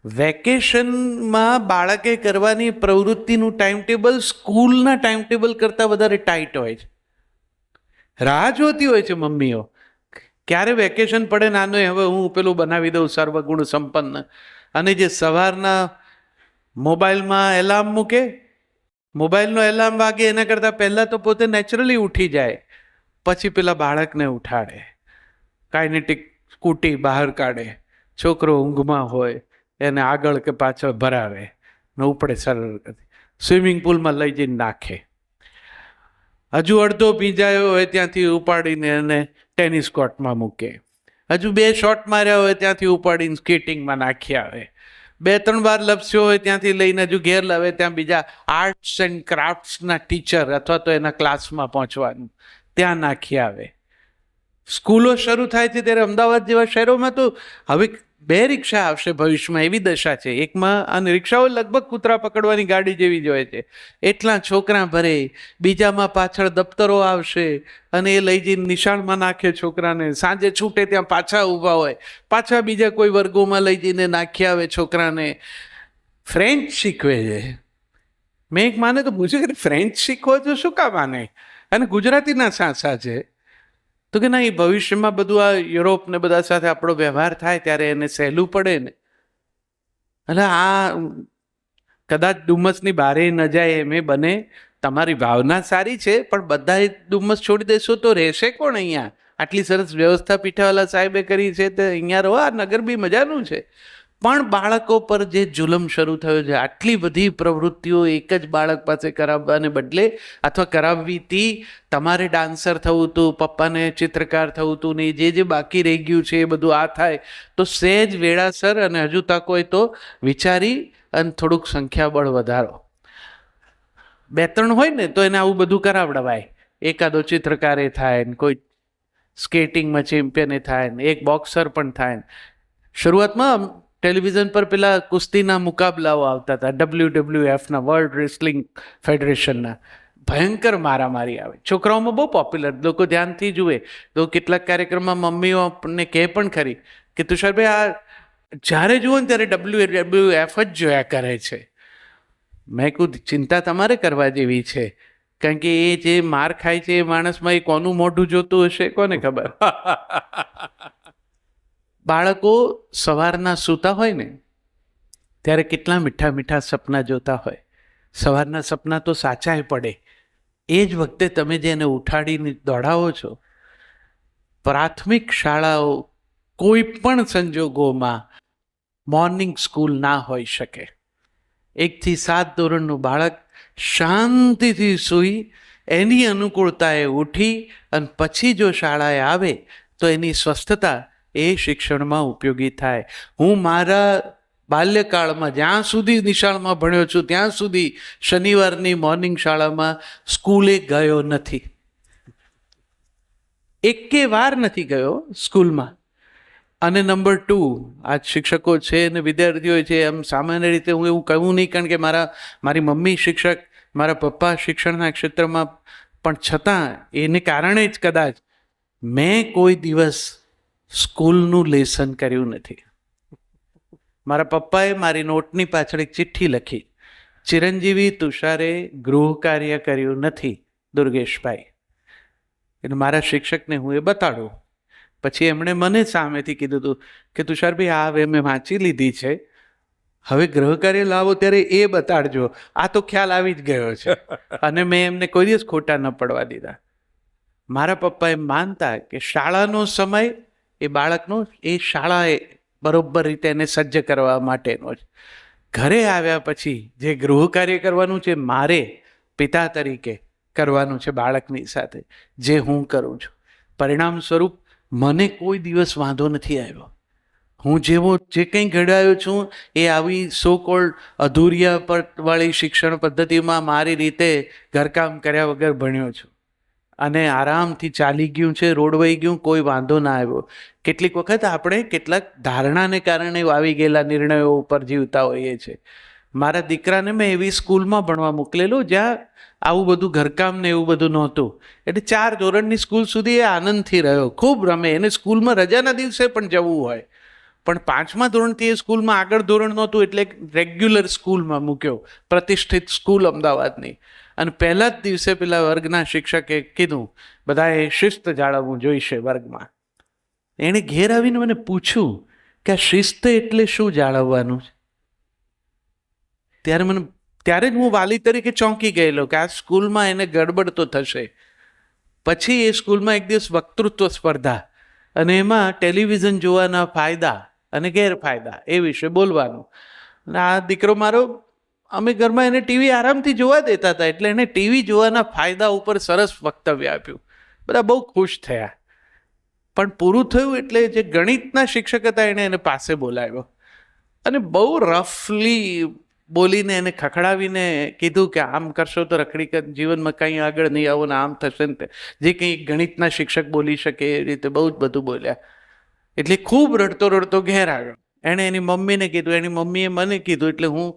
વેકેશનમાં બાળકે કરવાની પ્રવૃત્તિનું ટાઈમ ટેબલ સ્કૂલના ટાઈમ ટેબલ કરતાં વધારે ટાઈટ હોય છે. રાહ જોતી હોય છે મમ્મીઓ, ક્યારે વેકેશન પડે નાનો હવે હું પેલું બનાવી દઉં સર્વગુણ સંપન્ન. અને જે સવારના મોબાઈલમાં એલાર્મ મૂકે, મોબાઈલનો એલાર્મ વાગે એના કરતાં પહેલાં તો પોતે નેચરલી ઉઠી જાય, પછી પેલા બાળકને ઉઠાડે, કાઇનેટિક સ્કૂટી બહાર કાઢે, છોકરો ઊંઘમાં હોય એને આગળ કે પાછળ ભરાવે ને ઉપડે સરળ, સ્વિમિંગ પુલમાં લઈ જઈને નાખે. હજુ અડધો ભીંજાયો હોય ત્યાંથી ઉપાડીને એને ટેનિસ કોર્ટમાં મૂકે, હજુ 2 શોટ માર્યા હોય ત્યાંથી ઉપાડીને સ્કેટિંગમાં નાખી આવે, 2-3 વાર લપસ્યો હોય ત્યાંથી લઈને હજુ ઘેર લાવે, ત્યાં બીજા આર્ટ્સ એન્ડ ક્રાફ્ટ્સના ટીચર અથવા તો એના ક્લાસમાં પહોંચવાનું, ત્યાં નાખી આવે. સ્કૂલો શરૂ થાય છે ત્યારે અમદાવાદ જેવા શહેરોમાં તો હવે 2 રિક્ષા આવશે ભવિષ્યમાં, એવી દશા છે. એકમાં, અને રિક્ષાઓ લગભગ કૂતરા પકડવાની ગાડી જેવી જ હોય છે, એટલા છોકરા ભરે. બીજામાં પાછળ દફતરો આવશે અને એ લઈ જઈને નિશાળમાં નાખે છોકરાને, સાંજે છૂટે ત્યાં પાછા ઊભા હોય, પાછા બીજા કોઈ વર્ગોમાં લઈ જઈને નાખી આવે છોકરાને. ફ્રેન્ચ શીખવે છે. મેં એક માને તો પૂછ્યું કે ફ્રેન્ચ શીખવો છો શું કામ આને, અને ગુજરાતીના સાસા છે? તો કે ના, એ ભવિષ્યમાં બધું આ યુરોપ ને બધા સાથે આપણો વ્યવહાર થાય ત્યારે એને સહેલું પડે ને. એટલે આ કદાચ ડુમ્મસની બારે ન જાય એમ બને. તમારી ભાવના સારી છે, પણ બધા ડુમ્મસ છોડી દેશો તો રહેશે કોણ અહીંયા? આટલી સરસ વ્યવસ્થા પીઠાવાલા સાહેબે કરી છે તો અહીંયા રહો, આ નગર બી મજાનું છે. પણ બાળકો પર જે જુલમ શરૂ થયો છે, આટલી બધી પ્રવૃત્તિઓ એક જ બાળક પાસે કરાવવાને બદલે, અથવા કરાવવીથી તમારે ડાન્સર થવું હતું, પપ્પાને ચિત્રકાર થવું હતું, ને જે બાકી રહી ગયું છે એ બધું આ થાય તો સહેજ વેળાસર, અને હજુ તક હોય તો વિચારી અને થોડુંક સંખ્યાબળ વધારો. 2-3 હોય ને તો એને આવું બધું કરાવડવાય. એકાદો ચિત્રકારે થાય ને, કોઈ સ્કેટિંગમાં ચેમ્પિયને થાય ને, એક બોક્સર પણ થાય. શરૂઆતમાં ટેલિવિઝન પર પેલા કુસ્તીના મુકાબલાઓ આવતા હતા, WWFના, વર્લ્ડ રેસલિંગ ફેડરેશનના. ભયંકર મારામારી આવે, છોકરાઓમાં બહુ પોપ્યુલર, લોકો ધ્યાનથી જુએ. તો કેટલાક કાર્યક્રમમાં મમ્મીઓ આપણને કહે પણ ખરી કે તુષારભાઈ આ જ્યારે જુઓ ને ત્યારે WWF જ જોયા કરે છે. મેં કહું ચિંતા તમારે કરવા જેવી છે, કારણ કે એ જે માર ખાય છે એ માણસમાં એ કોનું મોઢું જોતું હશે કોને ખબર. બાળકો સવારના સૂતા હોય ને ત્યારે કેટલા મીઠા મીઠા સપના જોતા હોય. સવારના સપના તો સાચાય પડે. એ જ વખતે તમે જેને ઉઠાડીને દોડાવો છો. પ્રાથમિક શાળાઓ કોઈ પણ સંજોગોમાં મોર્નિંગ સ્કૂલ ના હોઈ શકે. 1 થી 7 ધોરણનું બાળક શાંતિથી સૂઈ એની અનુકૂળતાએ ઉઠી અને પછી જો શાળાએ આવે તો એની સ્વસ્થતા એ શિક્ષણમાં ઉપયોગી થાય. હું મારા બાલ્યકાળમાં જ્યાં સુધી નિશાળમાં ભણ્યો છું ત્યાં સુધી શનિવારની મોર્નિંગ શાળામાં સ્કૂલે ગયો નથી. એકે વાર નથી ગયો સ્કૂલમાં. અને નંબર 2, આ શિક્ષકો છે અને વિદ્યાર્થીઓ છે, એમ સામાન્ય રીતે હું એવું કહું નહીં, કારણ કે મારી મમ્મી શિક્ષક, મારા પપ્પા શિક્ષણના ક્ષેત્રમાં, પણ છતાં એને કારણે જ કદાચ મેં કોઈ દિવસ સ્કૂલનું લેસન કર્યું નથી. મારા પપ્પાએ મારી નોટની પાછળ એક ચિઠ્ઠી લખી, ચિરંજીવી તુષારે ગૃહ કાર્ય કર્યું નથી દુર્ગેશભાઈ. એટલે મારા શિક્ષકને હું એ બતાડું. પછી એમણે મને સામેથી કીધું હતું કે તુષારભાઈ આ હવે મેં વાંચી લીધી છે, હવે ગૃહ કાર્ય લાવો ત્યારે એ બતાડજો. આ તો ખ્યાલ આવી જ ગયો છે. અને મેં એમને કોઈ દિવસ ખોટા ન પડવા દીધા. મારા પપ્પા એમ માનતા કે શાળાનો સમય એ બાળકનો, એ શાળાએ બરોબર રીતે એને સજ્જ કરવા માટેનો જ. ઘરે આવ્યા પછી જે ગૃહ કાર્ય કરવાનું છે મારે પિતા તરીકે કરવાનું છે બાળકની સાથે, જે હું કરું છું. પરિણામ સ્વરૂપ મને કોઈ દિવસ વાંધો નથી આવ્યો. હું જે કંઈ ઘડાયો છું એ આવી સો કોલ્ડ અધૂરિયાપટવાળી શિક્ષણ પદ્ધતિમાં મારી રીતે ઘરકામ કર્યા વગર ભણ્યો છું, અને આરામથી ચાલી ગયું છે, રોડવાઈ ગયું, કોઈ વાંધો ના આવ્યો. કેટલીક વખત આપણે કેટલાક ધારણાને કારણે આવી ગયેલા નિર્ણયો ઉપર જીવતા હોઈએ છીએ. મારા દીકરાને મેં એવી સ્કૂલમાં ભણવા મોકલેલું જ્યાં આવું બધું ઘરકામ ને એવું બધું નહોતું. એટલે 4 ધોરણની સ્કૂલ સુધી એ આનંદથી રહ્યો, ખૂબ રમે. એને સ્કૂલમાં રજાના દિવસે પણ જવું હોય, પણ 5મા ધોરણથી એ સ્કૂલમાં આગળ ધોરણ નહોતું એટલે રેગ્યુલર સ્કૂલમાં મૂક્યો, પ્રતિષ્ઠિત સ્કૂલ અમદાવાદની. અને પહેલા જ દિવસે પેલા વર્ગના શિક્ષકે કીધું બધાએ શિસ્ત જાળવવું જોઈશે વર્ગમાં. એણે ઘેર આવીને મને પૂછ્યું કે આ શિસ્ત એટલે શું જાળવવાનું છે. ત્યારે જ હું વાલી તરીકે ચોંકી ગયેલો કે આ સ્કૂલમાં એને ગડબડ તો થશે. પછી એ સ્કૂલમાં એક દિવસ વક્તૃત્વ સ્પર્ધા અને એમાં ટેલિવિઝન જોવાના ફાયદા અને ગેરફાયદા એ વિશે બોલવાનું. અને આ દીકરો મારો, અમે ઘરમાં એને ટીવી આરામથી જોવા દેતા હતા એટલે એને ટીવી જોવાના ફાયદા ઉપર સરસ વક્તવ્ય આપ્યું. બધા બહુ ખુશ થયા. પણ પૂરું થયું એટલે જે ગણિતના શિક્ષક હતા એને પાસે બોલાવ્યો અને બહુ રફલી બોલીને એને ખખડાવીને કીધું કે આમ કરશો તો રખડી જીવનમાં કંઈ આગળ નહીં આવો ને આમ થશે ને જે કંઈ ગણિતના શિક્ષક બોલી શકે એ રીતે બહુ જ બધું બોલ્યા. એટલે ખૂબ રડતો રડતો ઘેર આવ્યો. એણે એની મમ્મીને કીધું, એની મમ્મીએ મને કીધું એટલે હું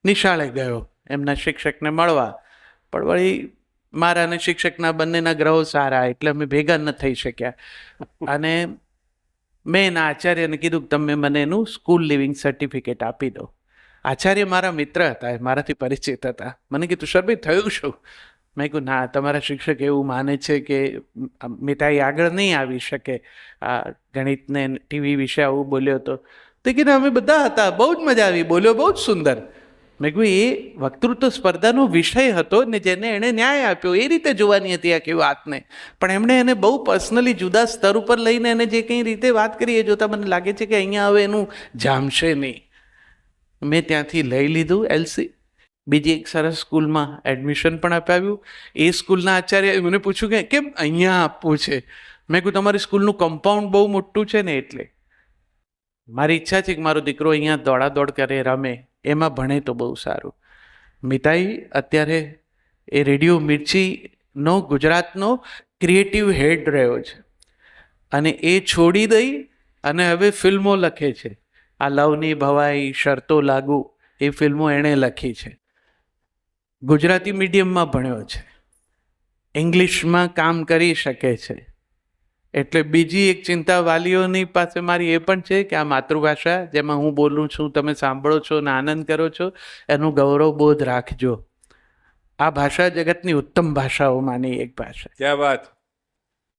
નિશાળે ગયો એમના શિક્ષકને મળવા. પણ વળી મારા અને શિક્ષકના બંનેના ગ્રહો સારા એટલે અમે ભેગા ન થઈ શક્યા. અને મેં એના આચાર્યને કીધું કે તમે મને એનું સ્કૂલ લિવિંગ સર્ટિફિકેટ આપી દો. આચાર્ય મારા મિત્ર હતા, મારાથી પરિચિત હતા. મને કીધું શરબી થયું શું? મેં કહ્યું ના, તમારા શિક્ષક એવું માને છે કે મિતાઈ આગળ નહીં આવી શકે, આ ગણિતને ટીવી વિશે આવું બોલ્યો હતો. તે કીધું અમે બધા હતા, બહુ જ મજા આવી, બોલ્યો બહુ જ સુંદર. મેં કહ્યું એ વક્તૃત્વ સ્પર્ધાનો વિષય હતો ને જેને એણે ન્યાય આપ્યો એ રીતે જોવાની હતી આખી વાતને. પણ એમણે એને બહુ પર્સનલી જુદા સ્તર ઉપર લઈને એને જે કંઈ રીતે વાત કરી એ જોતાં મને લાગે છે કે અહીંયા હવે એનું જામશે નહીં. મેં ત્યાંથી લઈ લીધું એલસી. બીજી એક સરસ સ્કૂલમાં એડમિશન પણ અપાવ્યું. એ સ્કૂલના આચાર્ય મને પૂછ્યું કે કેમ અહીંયા આપવું છે? મેં કહ્યું તમારી સ્કૂલનું કમ્પાઉન્ડ બહુ મોટું છે ને એટલે. મારી ઈચ્છા છે કે મારો દીકરો અહીંયા દોડાદોડ કરે, રમે, એમાં ભણે તો બહુ સારું. મિતાઈ અત્યારે એ રેડિયો મિર્ચીનો ગુજરાતનો ક્રિએટિવ હેડ રહ્યો છે અને એ છોડી દઈ અને હવે ફિલ્મો લખે છે. આ લવની ભવાઈ, શરતો લાગુ એ ફિલ્મો એણે લખી છે. ગુજરાતી મીડિયમમાં ભણ્યો છે, ઇંગ્લિશમાં કામ કરી શકે છે. એટલે બીજી એક ચિંતા વાલીઓની પાસે મારી એ પણ છે કે આ માતૃભાષા જેમાં હું બોલું છું, તમે સાંભળો છો અને આનંદ કરો છો, એનું ગૌરવ બોધ રાખજો. આ ભાષા જગતની ઉત્તમ ભાષાઓમાંની એક ભાષા. ક્યાં વાત.